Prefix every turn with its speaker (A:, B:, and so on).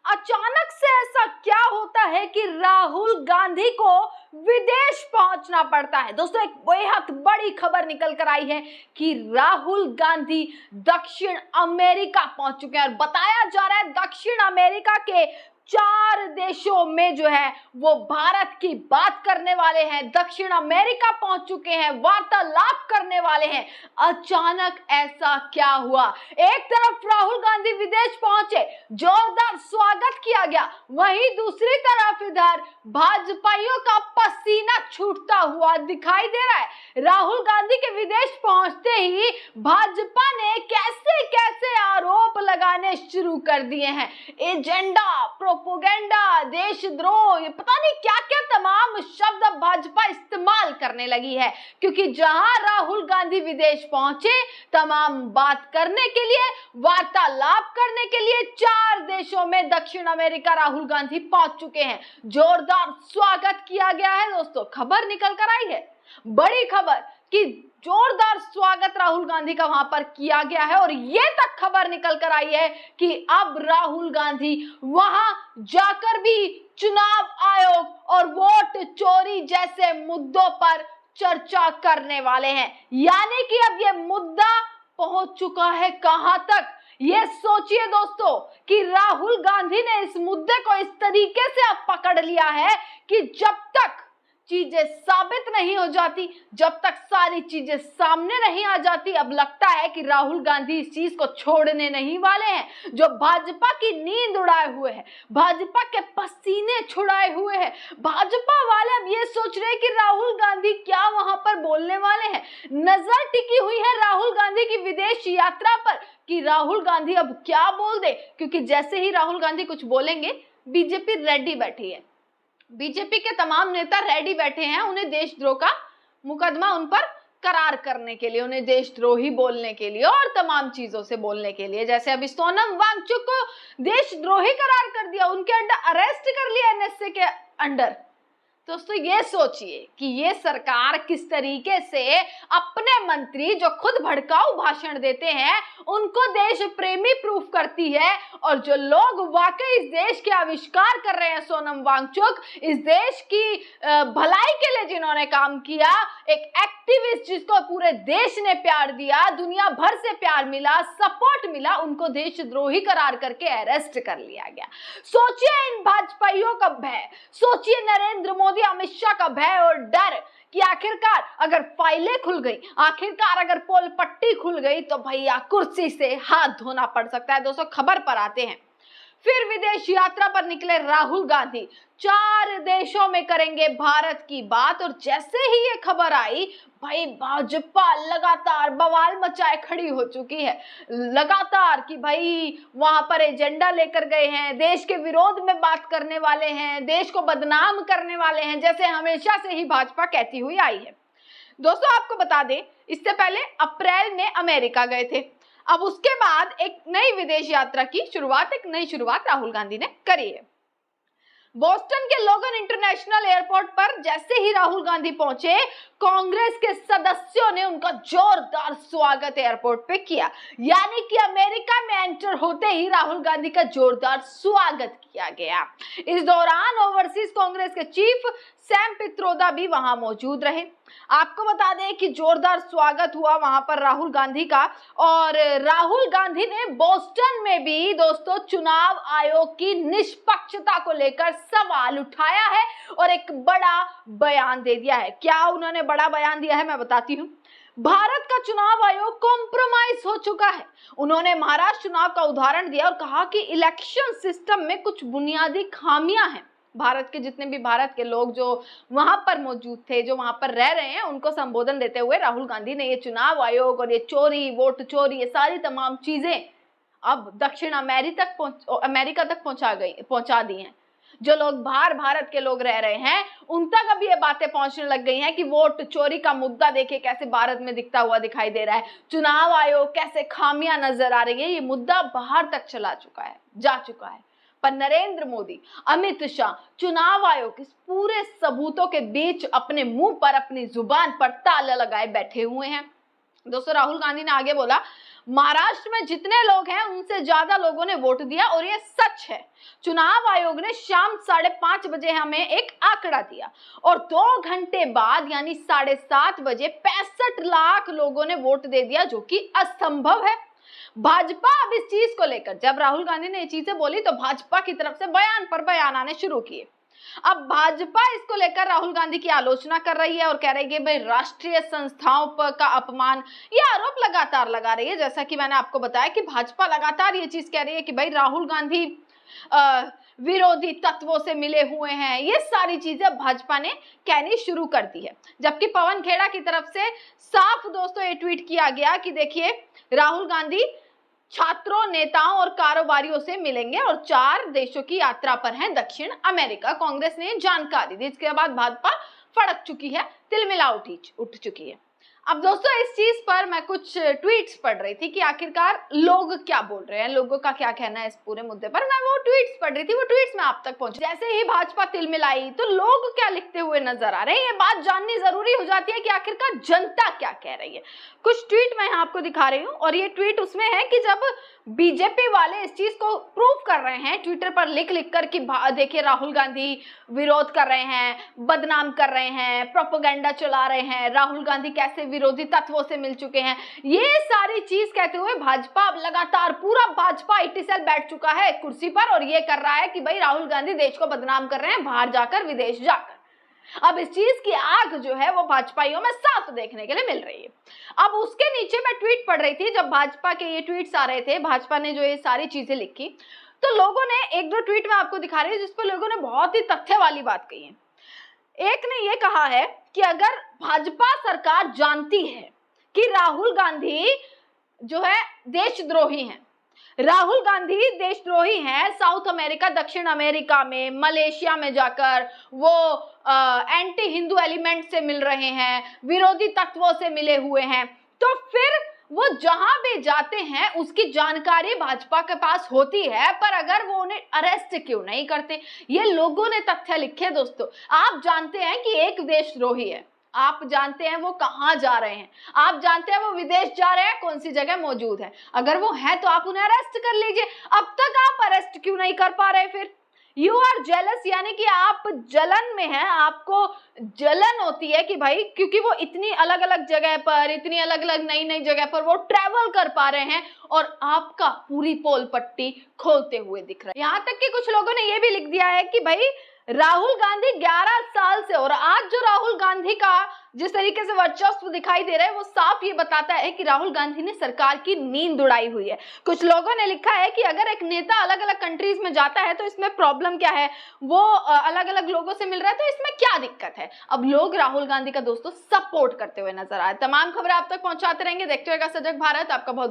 A: अचानक से ऐसा क्या होता है कि राहुल गांधी को विदेश पहुंचना पड़ता है। दोस्तों, एक बेहद बड़ी खबर निकल कर आई है कि राहुल गांधी दक्षिण अमेरिका पहुंच चुके हैं और बताया जा रहा है दक्षिण अमेरिका के 4 देशों में जो है वो भारत की बात करने वाले हैं, दक्षिण अमेरिका पहुंच चुके हैं, वार्तालाप करने वाले हैं। अचानक ऐसा क्या हुआ? एक तरफ राहुल गांधी विदेश पहुंचे, जोरदार स्वागत किया गया, वहीं दूसरी तरफ इधर भाजपाइयों का पसीना छूटता हुआ दिखाई दे रहा है। राहुल गांधी के विदेश पहुंचते ही भाजपा ने कैसे कैसे आरोप लगाने शुरू कर दिए हैं। एजेंडा, प्रोपोगेंडा, देशद्रोह, ये पता नहीं क्या क्या तमाम शब्द अब भाजपा इस्तेमाल करने लगी है, क्योंकि जहां राहुल गांधी विदेश पहुंचे तमाम बात करने के लिए, वार्तालाप करने के लिए 4 देशों में दक्षिण अमेरिका राहुल गांधी पहुंच चुके हैं। जोरदार स्वागत किया गया है। दोस्तों, खबर निकल कर आई है, बड़ी खबर कि जोरदार स्वागत राहुल गांधी का वहां पर किया गया है और ये तक खबर निकल कर आई है कि अब राहुल गांधी वहां जाकर भी चुनाव आयोग और वोट चोरी जैसे मुद्दों पर चर्चा करने वाले हैं। यानी कि अब ये मुद्दा पहुंच चुका है कहां तक? ये सोचिए दोस्तों कि राहुल गांधी ने इस मुद्दे को इस तरीके से अब पकड़ लिया है कि जब तक चीजें साबित नहीं हो जाती, जब तक सारी चीजें सामने नहीं आ जाती, अब लगता है कि राहुल गांधी इस चीज को छोड़ने नहीं वाले हैं। जो भाजपा की नींद उड़ाए हुए हैं, भाजपा के पसीने छुड़ाए हुए हैं, भाजपा वाले अब ये सोच रहे हैं कि राहुल गांधी क्या वहां पर बोलने वाले हैं। नजर टिकी हुई है राहुल गांधी की विदेश यात्रा पर कि राहुल गांधी अब क्या बोल दे, क्योंकि जैसे ही राहुल गांधी कुछ बोलेंगे बीजेपी रेडी बैठी है, बीजेपी के तमाम नेता रेडी बैठे हैं उन्हें देशद्रोह का मुकदमा उन पर करार करने के लिए, उन्हें देशद्रोही बोलने के लिए और तमाम चीजों से बोलने के लिए। जैसे अभी सोनम वांगचुक को देशद्रोही करार कर दिया, उनके अंडर अरेस्ट कर लिया एनएसए के अंडर। दोस्तों, ये सोचिए कि ये सरकार किस तरीके से अपने मंत्री जो खुद भड़काऊ भाषण देते हैं उनको देश प्रेमी प्रूफ करती है, और जो लोग वाकई इस देश के आविष्कार कर रहे हैं, सोनम वांगचुक, इस देश की भलाई के लिए जिन्होंने काम किया, एक एक्टिविस्ट जिसको पूरे देश ने प्यार दिया, दुनिया भर से प्यार मिला, सपोर्ट मिला, उनको देशद्रोही करार करके अरेस्ट कर लिया गया। सोचिए इन भाजपाइयों का भय, सोचिए नरेंद्र मोदी, अमित शाह का भय और डर कि आखिरकार अगर फाइलें खुल गई, आखिरकार अगर पोल पट्टी खुल गई तो भैया कुर्सी से हाथ धोना पड़ सकता है। दोस्तों, खबर पर आते हैं। फिर विदेश यात्रा पर निकले राहुल गांधी, 4 देशों में करेंगे भारत की बात। और जैसे ही ये खबर आई, भाई भाजपा लगातार बवाल मचाए खड़ी हो चुकी है, लगातार कि भाई वहां पर एजेंडा लेकर गए हैं, देश के विरोध में बात करने वाले हैं, देश को बदनाम करने वाले हैं, जैसे हमेशा से ही भाजपा कहती हुई आई है। दोस्तों, आपको बता दें, इससे पहले अप्रैल में अमेरिका गए थे, अब उसके बाद एक नई विदेश यात्रा की शुरुआत, एक नई शुरुआत राहुल गांधी ने करी है। बोस्टन के लोगन इंटरनेशनल एयरपोर्ट पर जैसे ही राहुल गांधी पहुंचे, कांग्रेस के सदस्यों ने उनका जोरदार स्वागत एयरपोर्ट पे किया। यानी कि अमेरिका में एंटर होते ही राहुल गांधी का जोरदार स्वागत किया गया। इस दौरान ओवरसीज कांग्रेस के चीफ सैम पित्रोदा भी वहां मौजूद रहे। आपको बता दें कि जोरदार स्वागत हुआ वहां पर राहुल गांधी का, और राहुल गांधी ने बोस्टन में भी दोस्तों चुनाव आयोग की निष्पक्षता को लेकर सवाल उठाया है और एक बड़ा बयान दे दिया है। क्या उन्होंने बड़ा बयान दिया है, मैं बताती हूँ। भारत का चुनाव आयोग कॉम्प्रोमाइज हो चुका है। उन्होंने महाराष्ट्र चुनाव का उदाहरण दिया और कहा कि इलेक्शन सिस्टम में कुछ बुनियादी खामियां हैं। भारत के जितने भी भारत के लोग जो वहां पर मौजूद थे, जो वहां पर रह रहे हैं, उनको संबोधन देते हुए राहुल गांधी ने ये चुनाव आयोग और ये चोरी, वोट चोरी, ये सारी तमाम चीजें अब दक्षिण अमेरिका तक पहुंचा दी हैं। जो लोग बाहर भारत के लोग रह रहे हैं उन तक अब ये बातें पहुंचने लग गई हैं कि वोट चोरी का मुद्दा देखिए कैसे भारत में दिखता हुआ दिखाई दे रहा है, चुनाव आयोग कैसे खामियां नजर आ रही है, ये मुद्दा बाहर तक जा चुका है। पर नरेंद्र मोदी, अमित शाह चुनाव आयोग इस पूरे सबूतों के बीच अपने मुंह पर, अपनी जुबान पर ताला लगाए बैठे हुए हैं। दोस्तों राहुल गांधी ने आगे बोला, महाराष्ट्र में जितने लोग हैं उनसे ज्यादा लोगों ने वोट दिया और ये सच है। चुनाव आयोग ने शाम 5:30 बजे हमें एक आंकड़ा दिया और 2 घंटे बाद यानी 7:30 बजे 65 लाख लोगों ने वोट दे दिया, जो कि असंभव है। भाजपा अब इस चीज को लेकर, जब राहुल गांधी ने ये चीजें बोली तो भाजपा की तरफ से बयान पर बयान आने शुरू किए। अब भाजपा इसको लेकर राहुल गांधी की आलोचना कर रही है और कह रही है भाई राष्ट्रीय संस्थाओं पर का अपमान, ये आरोप लगातार लगा रही है। जैसा कि मैंने आपको बताया कि भाजपा लगातार ये चीज कह रही है कि भाई राहुल गांधी विरोधी तत्वों से मिले हुए हैं। ये सारी चीजें भाजपा ने कहनी शुरू कर दी है। जबकि पवन खेड़ा की तरफ से साफ दोस्तों ये ट्वीट किया गया कि देखिए राहुल गांधी छात्रों, नेताओं और कारोबारियों से मिलेंगे और 4 देशों की यात्रा पर हैं दक्षिण अमेरिका। कांग्रेस ने जानकारी दी, इसके बाद भाजपा फड़क चुकी है, तिलमिला उठ चुकी है। अब दोस्तों इस चीज पर मैं कुछ ट्वीट्स पढ़ रही थी कि आखिरकार लोग क्या बोल रहे हैं, लोगों का क्या कहना है इस पूरे मुद्दे पर। मैं वो ट्वीट्स पढ़ रही थी, वो ट्वीट्स में आप तक पहुंची। जैसे ही भाजपा तिलमिलाई तो लोग क्या लिखते हुए नजर आ रहे हैं, ये बात जाननी जरूरी हो जाती है कि आखिरकार जनता क्या कह रही है। कुछ ट्वीट मैं आपको दिखा रही हूँ और ये ट्वीट उसमें है कि जब बीजेपी वाले इस चीज को प्रूव कर रहे हैं ट्विटर पर लिख कर कि देखिए राहुल गांधी विरोध कर रहे हैं, बदनाम कर रहे हैं, प्रोपेगेंडा चला रहे हैं, राहुल गांधी कैसे विरोधी तत्वों से मिल चुके हैं, ये सारी चीज कहते हुए भाजपा अब लगातार पूरा भाजपा 80 सेल बैठ चुका है कुर्सी पर और ये कर रहा है कि भाई राहुल गांधी देश को बदनाम कर रहे हैं, बाहर जाकर, विदेश जाकर। अब इस चीज की आग जो है वो भाजपाइयों में साफ देखने के लिए मिल रही है। अब उसके नीचे मैं ट्वीट पढ़ रही थी, जब भाजपा के ये ट्वीट्स आ रहे थे, भाजपा ने जो ये सारी चीजें लिखी, तो लोगों ने 1-2 ट्वीट में आपको दिखा रही है जिस पर लोगों ने बहुत ही तथ्य वाली बात कही है। एक ने ये कहा है कि अगर भाजपा सरकार जानती है कि राहुल गांधी जो है देशद्रोही हैं, राहुल गांधी देशद्रोही हैं, साउथ अमेरिका, दक्षिण अमेरिका में, मलेशिया में जाकर वो एंटी हिंदू एलिमेंट से मिल रहे हैं, विरोधी तत्वों से मिले हुए हैं, तो फिर वो जहां भी जाते हैं उसकी जानकारी भाजपा के पास होती है, पर अगर वो उन्हें अरेस्ट क्यों नहीं करते। ये लोगों ने तथ्य लिखे। दोस्तों आप जानते हैं कि एक देशद्रोही है, आप जानते हैं वो कहां जा रहे हैं, आप जानते हैं वो विदेश जा रहे हैं, कौन सी जगह मौजूद है, अगर वो है तो आप उन्हें अरेस्ट कर लीजिए। अब तक आप अरेस्ट क्यों नहीं कर पा रहे? फिर यू आर जेलस, यानी कि आप जलन में हैं, आपको जलन होती है कि भाई क्योंकि वो इतनी अलग अलग जगह पर, इतनी अलग अलग नई नई जगह पर वो ट्रेवल कर पा रहे हैं और आपका पूरी पोल पट्टी खोलते हुए दिख रहा है। यहां तक कि कुछ लोगों ने ये भी लिख दिया है कि भाई राहुल गांधी 11 साल से, और आज जो राहुल गांधी का जिस तरीके से वर्चस्व दिखाई दे रहा है वो साफ ये बताता है कि राहुल गांधी ने सरकार की नींद उड़ाई हुई है। कुछ लोगों ने लिखा है कि अगर एक नेता अलग अलग कंट्रीज में जाता है तो इसमें प्रॉब्लम क्या है, वो अलग अलग लोगों से मिल रहा है तो इसमें क्या दिक्कत है। अब लोग राहुल गांधी का दोस्तों सपोर्ट करते हुए नजर आए। तमाम खबरें आप तक पहुंचाते रहेंगे, देखते रहेगा सजग भारत। आपका बहुत बहुत